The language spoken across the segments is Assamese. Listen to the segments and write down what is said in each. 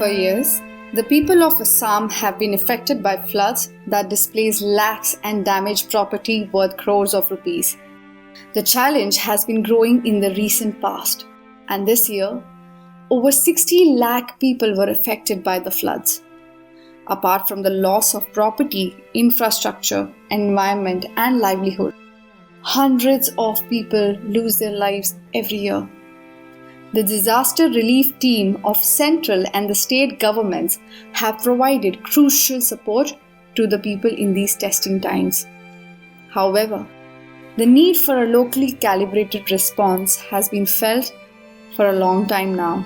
For years, the people of Assam have been affected by floods that displace lakhs and damage property worth crores of rupees. The challenge has been growing in the recent past, and this year, over 60 lakh people were affected by the floods. Apart from the loss of property, infrastructure, environment, and livelihood, hundreds of people lose their lives every year. The disaster relief team of central and the state governments have provided crucial support to the people in these testing times. However, the need for a locally calibrated response has been felt for a long time now.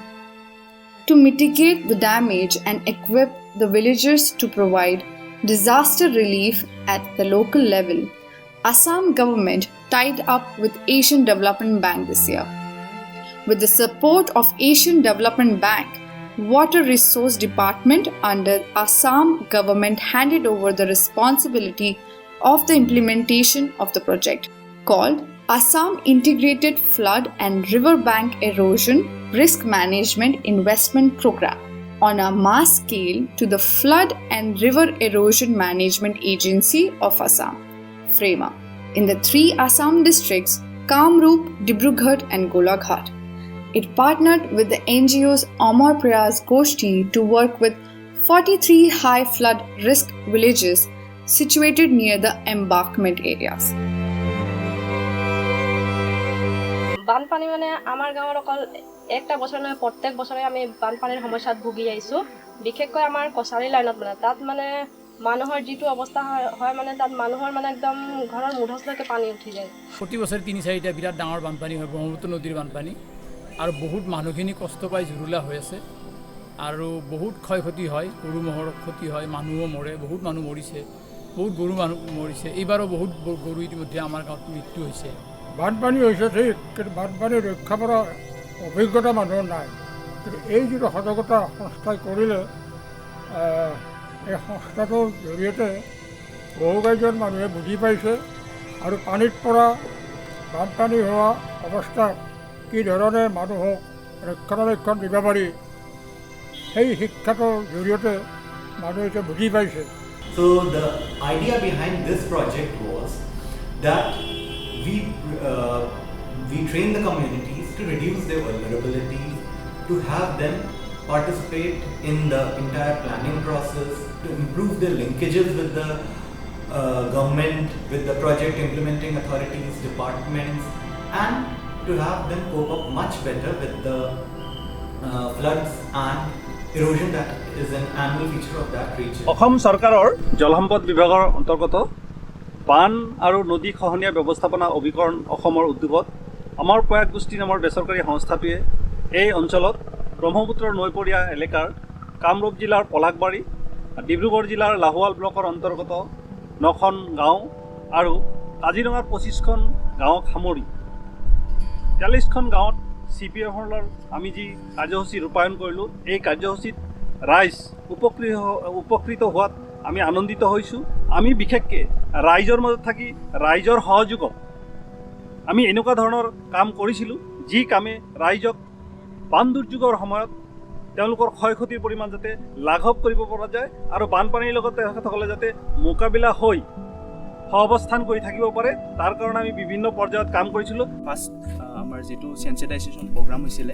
To mitigate the damage and equip the villagers to provide disaster relief at the local level, Assam government tied up with Asian Development Bank this year. With the support of Asian Development Bank, Water Resource Department under Assam government handed over the responsibility of the implementation of the project called Assam Integrated Flood and Riverbank Erosion Risk Management Investment Program on a mass scale to the Flood and River Erosion Management Agency of Assam, FREMA, in the three Assam districts Kamrup, Dibrugarh and Golaghat. It partnered with the NGOs Amar Prayas Goshti to work with 43 high flood risk villages situated near the embankment areas. বানপানী মানে আমাৰ গাঁৱৰ অকল একটা বছৰ নহয় প্ৰত্যেক বছৰে আমি বানপানীৰ সমস্যাত ভুগি আহিছোঁ বিশেষকৈ আমাৰ কছাৰী লাইনত মানে তাত মানে মানুহৰ যিটো অৱস্থা হয় মানে তাত মানুহৰ মানে একদম ঘৰৰ মুধচলৈকে পানী উঠি যায় প্ৰতি বছৰ ৩-৪টা বিৰাট ডাঙৰ বানপানী হয় ব্ৰহ্মপুত্ৰ নদীৰ বানপানী আৰু বহুত মানুহখিনি কষ্ট পাই জুৰুলা হৈ আছে আৰু বহুত ক্ষয়ক্ষতি হয় গৰু মহৰ ক্ষতি হয় মানুহো মৰে বহুত মানুহ মৰিছে বহুত গৰু মানুহ মৰিছে এইবাৰো বহুত গৰু ইতিমধ্যে আমাৰ গাঁৱত মৃত্যু হৈছে বানপানী হৈছে ঠিক কিন্তু বানপানী ৰক্ষা কৰা অভিজ্ঞতা মানুহৰ নাই কিন্তু এই যিটো সজাগতা সংস্থাই কৰিলে এই সংস্থাটোৰ জৰিয়তে বহুকেইজন মানুহে বুজি পাইছে আৰু পানীত পৰা বানপানী হোৱা অৱস্থাত কি ধৰণে মানুহক ৰক্ষণাবেক্ষণ দিব পাৰি সেই শিক্ষাটোৰ জৰিয়তে মানুহে এতিয়া বুজি পাইছে So the idea behind this project was that we train the communities to reduce their vulnerabilities, to have them participate in the entire planning process, to improve their linkages with the government, with the project implementing authorities, departments, and to have them cope up much better with the floods and erosion that is an annual feature of that region. Assam চৰকাৰৰ জলসম্পদ বিভাগৰ অন্তৰ্গত বান আৰু নদী খহনীয়া ব্যৱস্থাপনা অভিকৰণ অসমৰ উদ্যোগত আমাৰ প্ৰয়াস গোষ্ঠী নামৰ বেচৰকাৰী সংস্থাটোৱে এই অঞ্চলত ব্ৰহ্মপুত্ৰৰ নৈপৰীয়া এলেকাৰ কামৰূপ জিলাৰ পলাকবাৰী ডিব্ৰুগড় জিলাৰ লাহোৱাল ব্লকৰ অন্তৰ্গত 9খন গাঁও আৰু কাজিৰঙাৰ 25খন গাঁৱক সামৰি 43খন গাঁৱত CPFৰ আমি যি কাৰ্যসূচী ৰূপায়ণ কৰিলোঁ এই কাৰ্যসূচীত ৰাইজ উপকৃত হোৱাত আমি আনন্দিত হৈছোঁ আমি বিশেষকৈ ৰাইজৰ মাজত থাকি ৰাইজৰ সহযোগত আমি এনেকুৱা ধৰণৰ কাম কৰিছিলোঁ যি কামে ৰাইজক বান দুৰ্যোগৰ সময়ত তেওঁলোকৰ ক্ষয়ক্ষতিৰ পৰিমাণ যাতে লাঘৱ কৰিব পৰা যায় আৰু বানপানীৰ লগত তেখেতসকলে যাতে মোকাবিলা হৈ সহাৱস্থান কৰি থাকিব পাৰে তাৰ কাৰণে আমি বিভিন্ন পৰ্যায়ত কাম কৰিছিলোঁ ফাৰ্ষ্ট আমাৰ যেটো সেনসিটাইজেশন প্ৰগ্ৰাম হৈছিল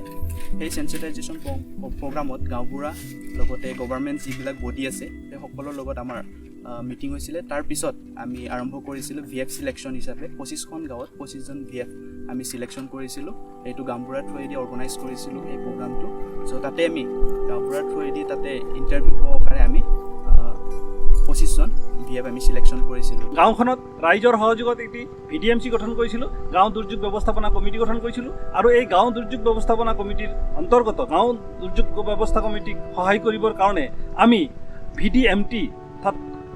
সেই সেনসিটাইজেশন প্ৰগ্ৰামত গাঁওবুঢ়া লগতে গভৰ্ণমেণ্ট যিবিলাক বডি আছে সেই সকলৰ লগত আমাৰ মিটিং হৈছিল তাৰ পিছত আমি আৰম্ভ কৰিছিলোঁ VF সিলেকশন হিচাপে 25খন গাঁৱত 25জন VF আমি সিলেকশন কৰিছিলোঁ এইটো গাঁওবুঢ়া থ্ৰুৱেদি অৰ্গানাইজ কৰিছিলোঁ এই প্ৰগ্ৰামটো সো তাতে আমি গাঁওবুঢ়া থ্ৰুৱেদি তাতে ইন্টাৰভিউ সহকাৰে আমি 25জন VF আমি সিলেকশন কৰিছিলোঁ গাঁওখনত ৰাইজৰ সহযোগত এটি VDMC গঠন কৰিছিলোঁ গাঁও দুৰ্যোগ ব্যৱস্থাপনা কমিটি গঠন কৰিছিলোঁ আৰু এই গাঁও দুৰ্যোগ ব্যৱস্থাপনা কমিটিৰ অন্তৰ্গত গাঁও দুৰ্যোগ ব্যৱস্থা কমিটিক সহায় কৰিবৰ কাৰণে আমি VDMT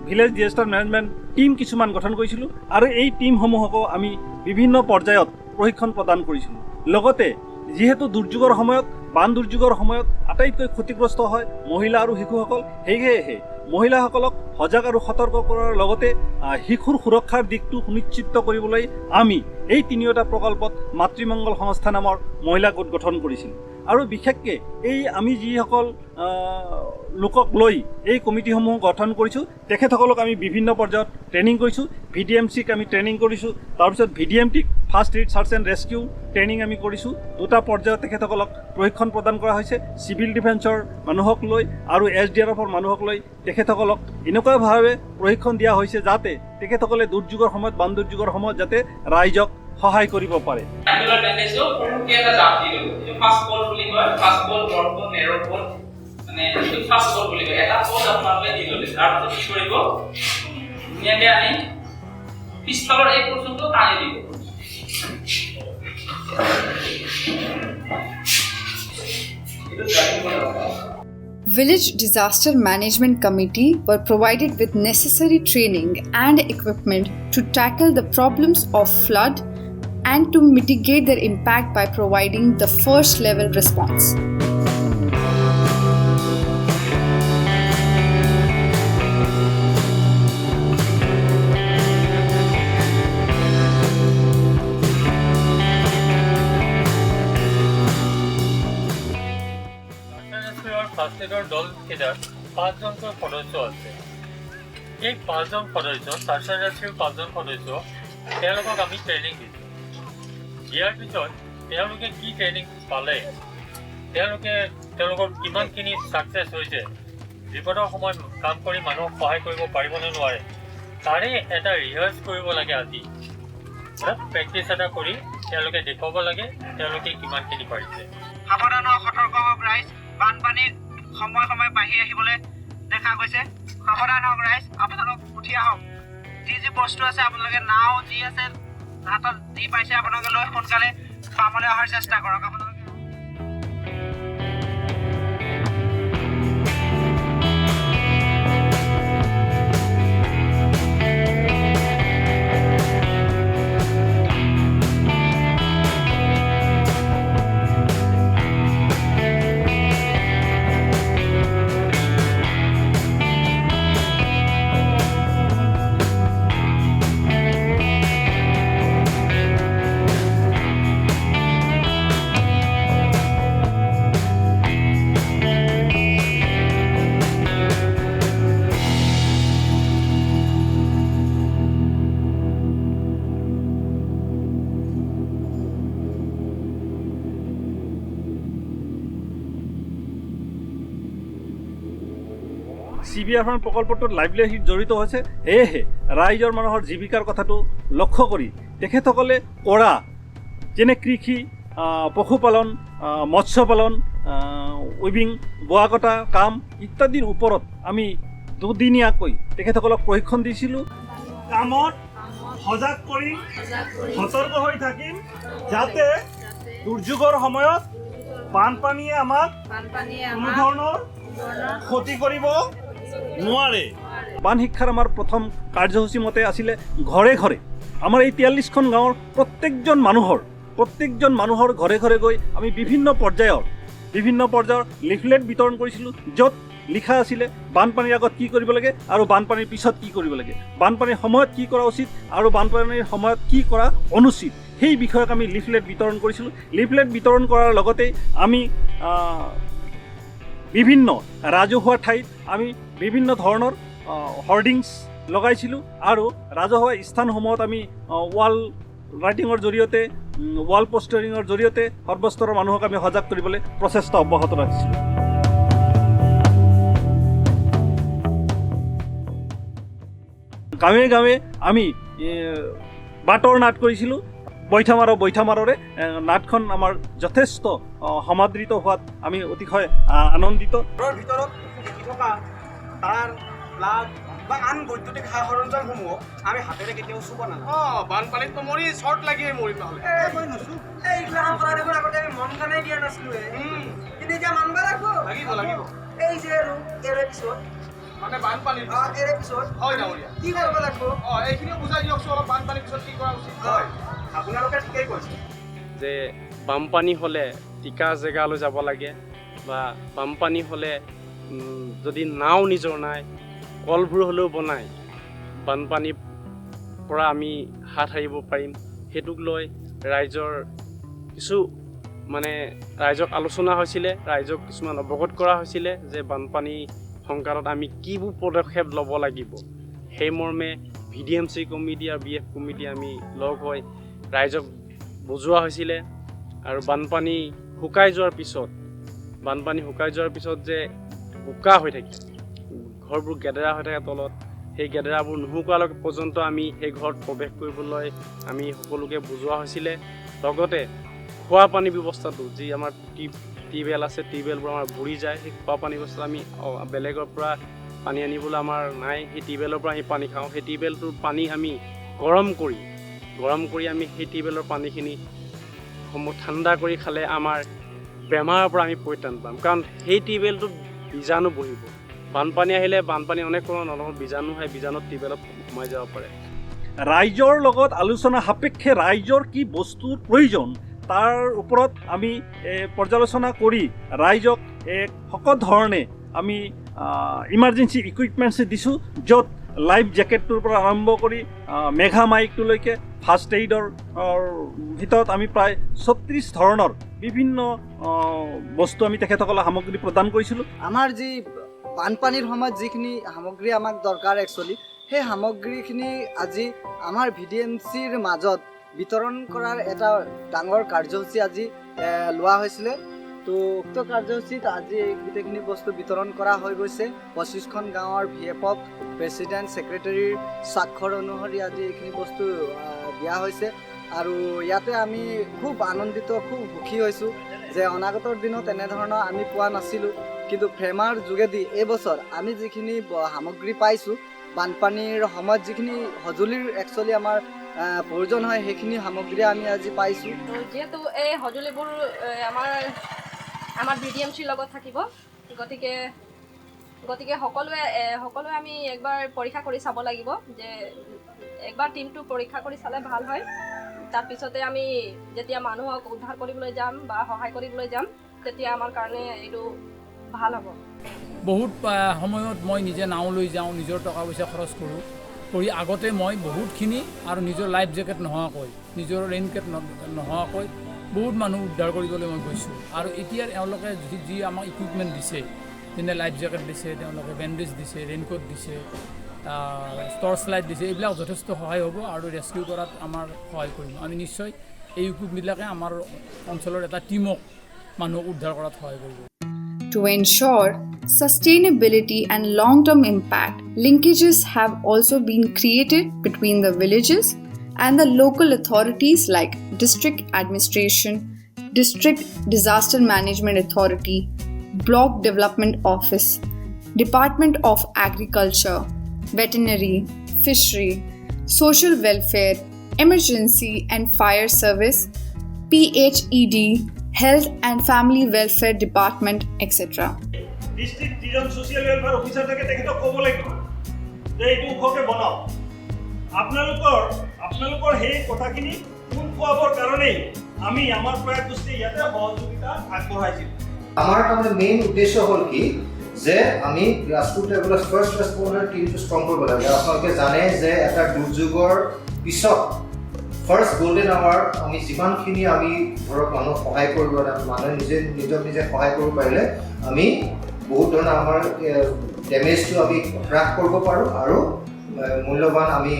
village disaster management team কিছুমান গঠন কৰিছিলোঁ আৰু এই টিমসমূহকো আমি বিভিন্ন পৰ্যায়ত প্ৰশিক্ষণ প্ৰদান কৰিছিলোঁ লগতে যিহেতু দুৰ্যোগৰ সময়ত বান দুৰ্যোগৰ সময়ত আটাইতকৈ ক্ষতিগ্ৰস্ত হয় মহিলা আৰু শিশুসকল সেয়েহে মহিলাসকলক সজাগ আৰু সতৰ্ক কৰাৰ লগতে শিশুৰ সুৰক্ষাৰ দিশটো সুনিশ্চিত কৰিবলৈ আমি এই তিনিওটা প্ৰকল্পত মাতৃমংগল সংস্থা নামৰ মহিলা গোট গঠন কৰিছিলোঁ আৰু বিশেষকৈ এই আমি যিসকল লোকক লৈ এই কমিটিসমূহ গঠন কৰিছোঁ তেখেতসকলক আমি বিভিন্ন পৰ্যায়ত ট্ৰেইনিং কৰিছোঁ। VDMCক আমি ট্ৰেইনিং কৰিছোঁ, তাৰপিছত VDMTক first aid search and rescue training আমি কৰিছোঁ। 2টা পৰ্যায়ত তেখেতসকলক প্ৰশিক্ষণ প্ৰদান কৰা হৈছে। চিভিল ডিফেন্সৰ মানুহক লৈ আৰু SDRFৰ মানুহক লৈ তেখেতসকলক এনেকুৱাভাৱে প্ৰশিক্ষণ দিয়া হৈছে যাতে তেখেতসকলে দুৰ্যোগৰ সময়ত, বান দুৰ্যোগৰ সময়ত যাতে ৰাইজক সহায় কৰিব পাৰে। Village Disaster Management Committee were provided with necessary training and equipment to tackle the problems of flood and to mitigate their impact by providing the first level response. First এডৰ দলকেইটাত 5জনকৈ সদস্য আছে। এই 5জন সদস্য, চাৰ্চ এণ্ড ৰেস্কিউৰ 5জন সদস্য, তেওঁলোকক আমি ট্ৰেইনিং দিছোঁ। দিয়াৰ পিছত তেওঁলোকে কি ট্ৰেইনিং পালে, তেওঁলোকৰ কিমানখিনি ছাকচেছ হৈছে, বিপদৰ সময়ত কাম কৰি মানুহক সহায় কৰিব পাৰিবনে নোৱাৰে, তাৰে এটা ৰিহাৰ্চ কৰিব লাগে। আজি প্ৰেক্টিছ এটা কৰি তেওঁলোকে দেখুৱাব লাগে তেওঁলোকে কিমানখিনি পাৰিছে। সাৱধান সতৰ্ক হওক ৰাইজ, বানপানীৰ সময় সময় বাঢ়ি আহিবলৈ দেখা গৈছে। সাৱধান হওক ৰাইজ, আপোনালোক উঠি আহক। যি বস্তু আছে আপোনালোকে, নাও যি আছে হাতত যি পাইছে আপোনালোকে লৈ সোনকালে পামলৈ অহাৰ চেষ্টা কৰক। আপোনালোকে CBRFৰ প্ৰকল্পটোত লাইভলিহুড জড়িত হৈছে। সেয়েহে ৰাইজৰ মানুহৰ জীৱিকাৰ কথাটো লক্ষ্য কৰি তেখেতসকলে কৰা যেনে কৃষি, পশুপালন, মৎস্য পালন, উইভিং, বোৱা কটা কাম ইত্যাদিৰ ওপৰত আমি দুদিনীয়াকৈ তেখেতসকলক প্ৰশিক্ষণ দিছিলোঁ। কামত সজাগ কৰি সতৰ্ক হৈ থাকিম যাতে দুৰ্যোগৰ সময়ত বানপানীয়ে আমাক কোনো ধৰণৰ ক্ষতি কৰিব নোৱাৰে। বান শিক্ষাৰ আমাৰ প্ৰথম কাৰ্যসূচী মতে আছিলে ঘৰে ঘৰে, আমাৰ এই 43খন গাঁৱৰ প্ৰত্যেকজন মানুহৰ ঘৰে ঘৰে গৈ আমি বিভিন্ন পৰ্যায়ৰ লিফলেট বিতৰণ কৰিছিলোঁ, য'ত লিখা আছিলে বানপানীৰ আগত কি কৰিব লাগে আৰু বানপানীৰ পিছত কি কৰিব লাগে, বানপানীৰ সময়ত কি কৰা উচিত আৰু বানপানীৰ সময়ত কি কৰা অনুচিত, সেই বিষয়ক আমি লিফলেট বিতৰণ কৰিছিলোঁ। লিফলেট বিতৰণ কৰাৰ লগতে আমি বিভিন্ন ৰাজহুৱা ঠাইত আমি বিভিন্ন ধৰণৰ হৰ্ডিংছ লগাইছিলোঁ আৰু ৰাজহুৱা স্থানসমূহত আমি ৱাল ৰাইটিঙৰ জৰিয়তে, ৱাল পোষ্টাৰিঙৰ জৰিয়তে সৰ্বস্তৰৰ মানুহক আমি সজাগ কৰিবলৈ প্ৰচেষ্টা অব্যাহত ৰাখিছিলোঁ। গাঁৱে গাঁৱে আমি বাটৰ নাট কৰিছিলোঁ। বৈঠামাৰৰে নাটখন আমাৰ যথেষ্ট সমাদৃত হোৱাত আমি অতিশয় আনন্দিত। ভিতৰত থকা তাৰ প্লাগ বা আন বৈদ্যুতিক সা সৰঞ্জামসমূহ আমি হাতেৰে কেতিয়াও চুব নালাগে। বানপানীত মৰি শ্বৰ্ট লাগি মৰিম নহ'লে। এইগিলাখন কৰা দেখোন আগতে আমি মন কাণেই দিয়া নাছিলোঁ, কিন্তু এতিয়া মানব লাগিব। এই যে আৰু এৰে পিছত মানে বানপানীৰ এৰে পিছত হয় ডাঙৰীয়া কি কৰিব লাগিব এইখিনিও বুজাই দিয়কচোন অলপ। বানপানীৰ পিছত কি কৰা উচিত? হয়, আপোনালোকে ঠিকেই কৈছে যে বানপানী হ'লে টিকা জেগালৈ যাব লাগে, বা বানপানী হ'লে যদি নাও নিজৰ নাই কলবোৰ হ'লেও বনাই বানপানীৰ পৰা আমি হাত সাৰিব পাৰিম। সেইটোক লৈ ৰাইজৰ কিছু মানে ৰাইজক আলোচনা হৈছিলে, ৰাইজক কিছুমান অৱগত কৰা হৈছিলে যে বানপানী সংকটত আমি কিবোৰ পদক্ষেপ ল'ব লাগিব। সেই মৰ্মে VDMC কমিটি আৰু BF কমিটি আমি লগ হৈ ৰাইজক বুজোৱা হৈছিলে। আৰু বানপানী শুকাই যোৱাৰ পিছত যে বোকা হৈ থাকে, ঘৰবোৰ গেদেৰা হৈ থাকে তলত, সেই গেদেৰাবোৰ নুশুকোৱালৈকে পৰ্যন্ত আমি সেই ঘৰত প্ৰৱেশ কৰিবলৈ আমি সকলোকে বুজোৱা হৈছিলে। লগতে খোৱা পানী ব্যৱস্থাটো, যি আমাৰ টিউবেল আছে, টিউবেলবোৰ আমাৰ বুৰি যায়, সেই খোৱা পানী ব্যৱস্থা আমি বেলেগৰ পৰা পানী আনিবলৈ আমাৰ নাই, সেই টিউবেলৰ পৰা আমি পানী খাওঁ। সেই টিউবেলটোৰ পানী আমি গৰম কৰি আমি সেই টিউবেলৰ পানীখিনি ঠাণ্ডা কৰি খালে আমাৰ বেমাৰৰ পৰা আমি পৰিত্ৰাণ পাম, কাৰণ সেই টিউবেলটোত বীজাণু বহিব। বানপানী আহিলে অনেক ধৰণৰ বীজাণু হয়, বীজাণুত টিউবেলত সোমাই যাব পাৰে। ৰাইজৰ লগত আলোচনা সাপেক্ষে ৰাইজৰ কি বস্তুৰ প্ৰয়োজন তাৰ ওপৰত আমি পৰ্যালোচনা কৰি ৰাইজক সকলো ধৰণে আমি ইমাৰ্জেঞ্চি ইকুইপমেণ্টছ দিছোঁ, য'ত লাইফ জেকেটটোৰ পৰা আৰম্ভ কৰি মেঘা মাইকটোলৈকে ফাৰ্ষ্ট এইডৰ ভিতৰত আমি প্ৰায় 36 ধৰণৰ বিভিন্ন বস্তু আমি তেখেতসকলক সামগ্ৰী প্ৰদান কৰিছিলোঁ। আমাৰ যি বানপানীৰ সময়ত যিখিনি সামগ্ৰী আমাক দৰকাৰ একচুৱেলি, সেই সামগ্ৰীখিনি আজি আমাৰ VDMCৰ মাজত বিতৰণ কৰাৰ এটা ডাঙৰ কাৰ্যসূচী আজি লোৱা হৈছিলে। তো উক্ত কাৰ্যসূচীত আজি গোটেইখিনি বস্তু বিতৰণ কৰা হৈ গৈছে। 25খন গাঁৱৰ VFF প্ৰেচিডেণ্ট ছেক্ৰেটাৰীৰ স্বাক্ষৰ অনুসৰি আজি এইখিনি বস্তু দিয়া হৈছে। আৰু ইয়াতে আমি খুব আনন্দিত, খুব সুখী হৈছোঁ যে অনাগতৰ দিনত এনেধৰণৰ আমি পোৱা নাছিলোঁ, কিন্তু ফ্ৰেমাৰ যোগেদি এইবছৰ আমি যিখিনি সামগ্ৰী পাইছোঁ, বানপানীৰ সময়ত যিখিনি সঁজুলিৰ একচুৱেলি আমাৰ প্ৰয়োজন হয়, সেইখিনি সামগ্ৰী আমি আজি পাইছোঁ। যিহেতু এই সঁজুলিবোৰ আমাৰ VDMCৰ লগত থাকিব, গতিকে সকলোৱে আমি একবাৰ পৰীক্ষা কৰি চাব লাগিব, যে একবাৰ টিমটো পৰীক্ষা কৰি চালে ভাল হয়। তাৰপিছতে আমি যেতিয়া মানুহক উদ্ধাৰ কৰিবলৈ যাম বা সহায় কৰিবলৈ যাম, তেতিয়া আমাৰ কাৰণে এইটো ভাল হ'ব। বহুত সময়ত মই নিজে নাও লৈ যাওঁ, নিজৰ টকা পইচা খৰচ কৰি আগতে মই বহুতখিনি আৰু নিজৰ লাইফ জেকেট নোহোৱাকৈ, নিজৰ ৰেইনকোট নোহোৱাকৈ বহুত মানুহ উদ্ধাৰ কৰিবলৈ মই গৈছোঁ। আৰু এতিয়া এওঁলোকে যি আমাক ইকুইপমেণ্ট দিছে, যেনে লাইফ জেকেট দিছে, তেওঁলোকে বেণ্ডেজ দিছে, ৰেইনকোট দিছে, টৰ্চ লাইট দিছে, এইবিলাক যথেষ্ট সহায় হ'ব আৰু ৰেস্কিউ কৰাত আমাৰ সহায় কৰিব। আমি নিশ্চয় এই ইকুইপমেণ্টবিলাকে আমাৰ অঞ্চলৰ এটা টিমক মানুহক উদ্ধাৰ কৰাত সহায় কৰিব। To ensure sustainability and long-term impact, linkages have also been created between the villages and the local authorities like District Administration, District Disaster Management Authority, Block Development Office, Department of Agriculture, Veterinary, Fishery, Social Welfare, Emergency and Fire Service, PHED, Health and Family Welfare Department, etc. District যিজন ছ'চিয়েল ৱেলফেয়াৰ অফিচাৰ থাকে তেখেতক ক'ব লাগিব যে এইটো ওখকৈ বনাওক। আপোনালোকৰ সেই কথাখিনি কোন খোৱাবৰ কাৰণেই আমি আমাৰ প্ৰয়াস গোষ্ঠী ইয়াতে সহযোগিতা আগবঢ়াইছিলোঁ। আমাৰ তাৰমানে মেইন উদ্দেশ্য হ'ল কি যে আমি গ্ৰাছৰুট লেভেলত ফাৰ্ষ্ট ৰেছপণ্ডাৰ টিমটো ষ্ট্ৰং কৰিব লাগে। আপোনালোকে জানে যে এটা দুৰ্যোগৰ পিছত ফাৰ্ষ্ট গল্ডেন আৱাৰ আমি যিমানখিনি আমি ধৰক মানুহক সহায় কৰিব, মানুহে নিজে সহায় কৰিব পাৰিলে আমি বহুত ধৰণৰ আমাৰ ডেমেজটো আমি হ্ৰাস কৰিব পাৰোঁ আৰু মূল্যৱান আমি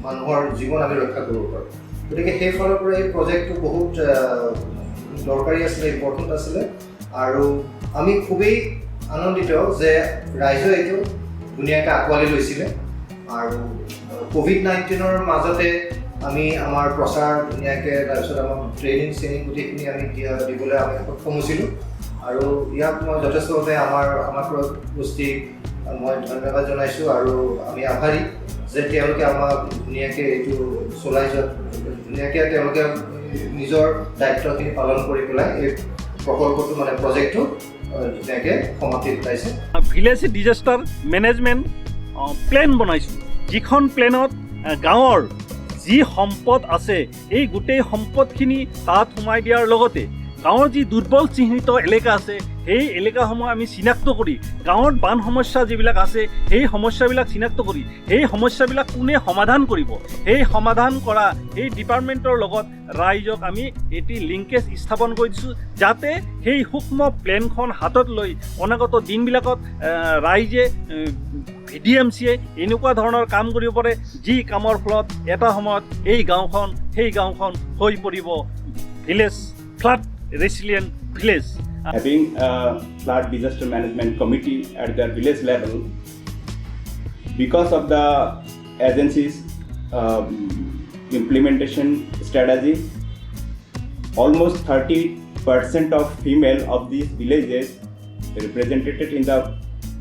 মানুহৰ জীৱন আমি ৰক্ষা কৰিব পাৰোঁ। গতিকে সেইফালৰ পৰা এই প্ৰজেক্টটো বহুত দৰকাৰী আছিলে, ইম্পৰ্টেণ্ট আছিলে। আৰু আমি খুবেই আনন্দিত যে ৰাইজে এইটো ধুনীয়াকৈ আঁকোৱালি লৈছিলে। আৰু COVID-19ৰ মাজতে আমি আমাৰ প্ৰচাৰ ধুনীয়াকৈ, তাৰপিছত আমাৰ ট্ৰেইনিং গোটেইখিনি আমি দিবলৈ আমি সক্ষম হৈছিলোঁ। আৰু ইয়াক মই যথেষ্টভাৱে আমাৰ গোষ্ঠীক মই ধন্যবাদ জনাইছোঁ আৰু আমি আভাৰী যে তেওঁলোকে আমাক ধুনীয়াকৈ এইটো চলাই যোৱাত ধুনীয়াকৈ তেওঁলোকে নিজৰ দায়িত্বখিনি পালন কৰি পেলাই এই প্ৰকল্পটো প্ৰজেক্টটো ধুনীয়াকৈ সমাপ্তি ঘটাইছে। ভিলেজ ডিজাষ্টাৰ মেনেজমেণ্ট প্লেন বনাইছোঁ, যিখন প্লেনত গাঁৱৰ যি সম্পদ আছে এই গোটেই সম্পদখিনি তাত সোমাই দিয়াৰ লগতে গাঁৱৰ যি দুৰ্বল চিহ্নিত এলেকা আছে সেই এলেকাসমূহ আমি চিনাক্ত কৰি গাঁৱত বান সমস্যা যিবিলাক আছে সেই সমস্যাবিলাক চিনাক্ত কৰি সেই সমস্যাবিলাক কোনে সমাধান কৰিব সেই সমাধান কৰা এই ডিপাৰ্টমেণ্টৰ লগত ৰাইজক আমি এটি লিংকেজ স্থাপন কৰি দিছোঁ যাতে সেই সূক্ষ্ম প্লেনখন হাতত লৈ অনাগত দিনবিলাকত ৰাইজে VDMCয়ে এনেকুৱা ধৰণৰ কাম কৰিব পাৰে যি কামৰ ফলত এটা সময়ত এই গাঁওখন সেই গাঁওখন হৈ পৰিব village flood resilient village. Having a flood disaster management committee at the village level, because of the agency's implementation strategy, almost 30% of female of these villages represented in the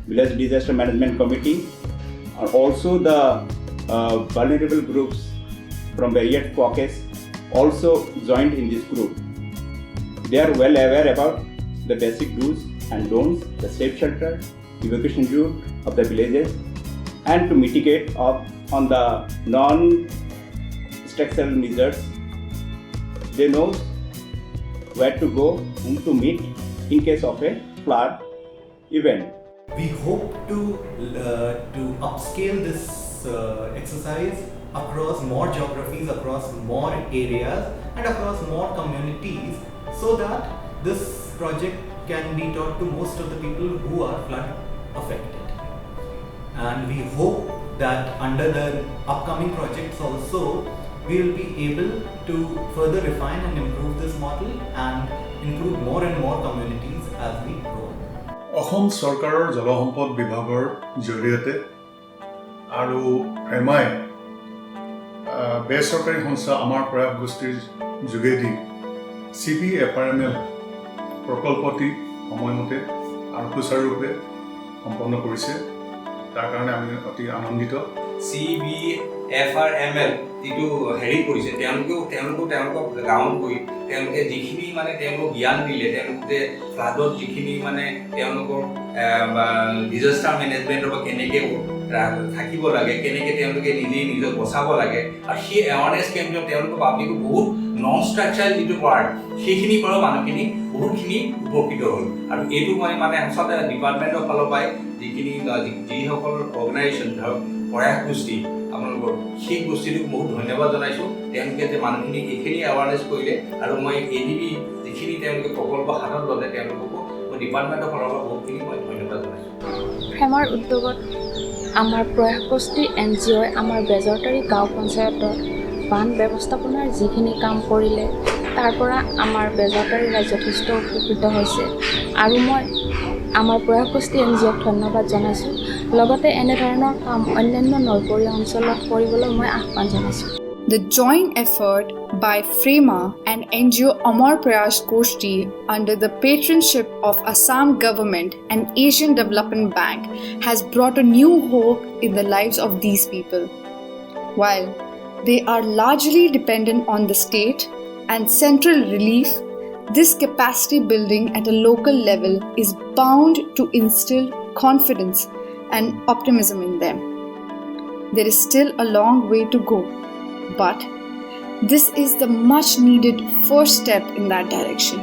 village disaster management committee are also the vulnerable groups from various pockets also joined in this group. They are well aware about the basic do's and don'ts, the safe shelter, evacuation route of the villages, and to mitigate on the non-structural measures. They know where to go, whom to meet in case of a flood event. We hope to upscale this exercise across more geographies, across more areas, and across more communities, so that this project can be taught to most of the people who are flood affected. And we hope that under the upcoming projects also, we will be able to further refine and improve this model and include more and more communities as we go. Assam চৰকাৰৰ জলসম্পদ বিভাগৰ জৰিয়তে আৰু এমআই বেচৰকাৰী সংস্থা আমাৰ প্ৰয়াস গোষ্ঠীৰ যোগেদি CBFRML প্ৰকল্পটি সময়মতে আৰু সুচাৰুৰূপে সম্পন্ন কৰিছে তাৰ কাৰণে আমি অতি আনন্দিত CBFRML যিটো হেৰি কৰিছে তেওঁলোকৰ গাঁৱত গৈ তেওঁলোকে যিখিনি মানে তেওঁলোকক জ্ঞান দিলে তেওঁলোকে ফ্লাডত যিখিনি মানে তেওঁলোকৰ ডিজাষ্টাৰ মেনেজমেণ্টৰ পৰা কেনেকৈ থাকিব লাগে কেনেকৈ তেওঁলোকে নিজক বচাব লাগে আৰু সেই এৱাৰনেছ কেম্পত তেওঁলোকৰ পাব্লিকক বহুত নন ষ্ট্ৰাকচাৰেল যিটো পাৰ্ট সেইখিনিৰ পৰাও মানুহখিনি বহুতখিনি উপকৃত হ'ল আৰু এইটো মই মানে আচলতে ডিপাৰ্টমেণ্টৰ ফালৰ পৰাই যিসকল অৰ্গেনাইজেশ্যন ধৰক প্ৰয়াস গোষ্ঠী আপোনালোকৰ সেই গোষ্ঠীটোক বহুত ধন্যবাদ জনাইছোঁ তেওঁলোকে যে মানুহখিনি এইখিনি এৱাৰনেছ কৰিলে আৰু মই ADB যিখিনি তেওঁলোকে প্ৰকল্প হাতত ল'লে তেওঁলোককো মই ডিপাৰ্টমেণ্টৰ ফালৰ পৰা বহুতখিনি মই ধন্যবাদ জনাইছোঁ আমাৰ উদ্যোগত আমাৰ প্ৰয়াস গোষ্ঠী NGOই আমাৰ বেজৰতাৰী গাঁও পঞ্চায়তৰ বান ব্যৱস্থাপনাৰ যিখিনি কাম কৰিলে তাৰ পৰা আমাৰ বেজৰতাৰী ৰাইজ যথেষ্ট উপকৃত হৈছে আৰু মই আমাৰ প্ৰয়াস গোষ্ঠী NGOক ধন্যবাদ জনাইছোঁ লগতে এনেধৰণৰ কাম অন্যান্য নৈপৰীয়া অঞ্চলত কৰিবলৈ মই আহ্বান জনাইছোঁ The joint effort by FREMA and NGO Amar Prayash Goshti under the patronship of Assam government and Asian Development Bank has brought a new hope in the lives of these people. While they are largely dependent on the state and central relief, this capacity building at a local level is bound to instill confidence and optimism in them. There is still a long way to go, but this is the much needed first step in that direction.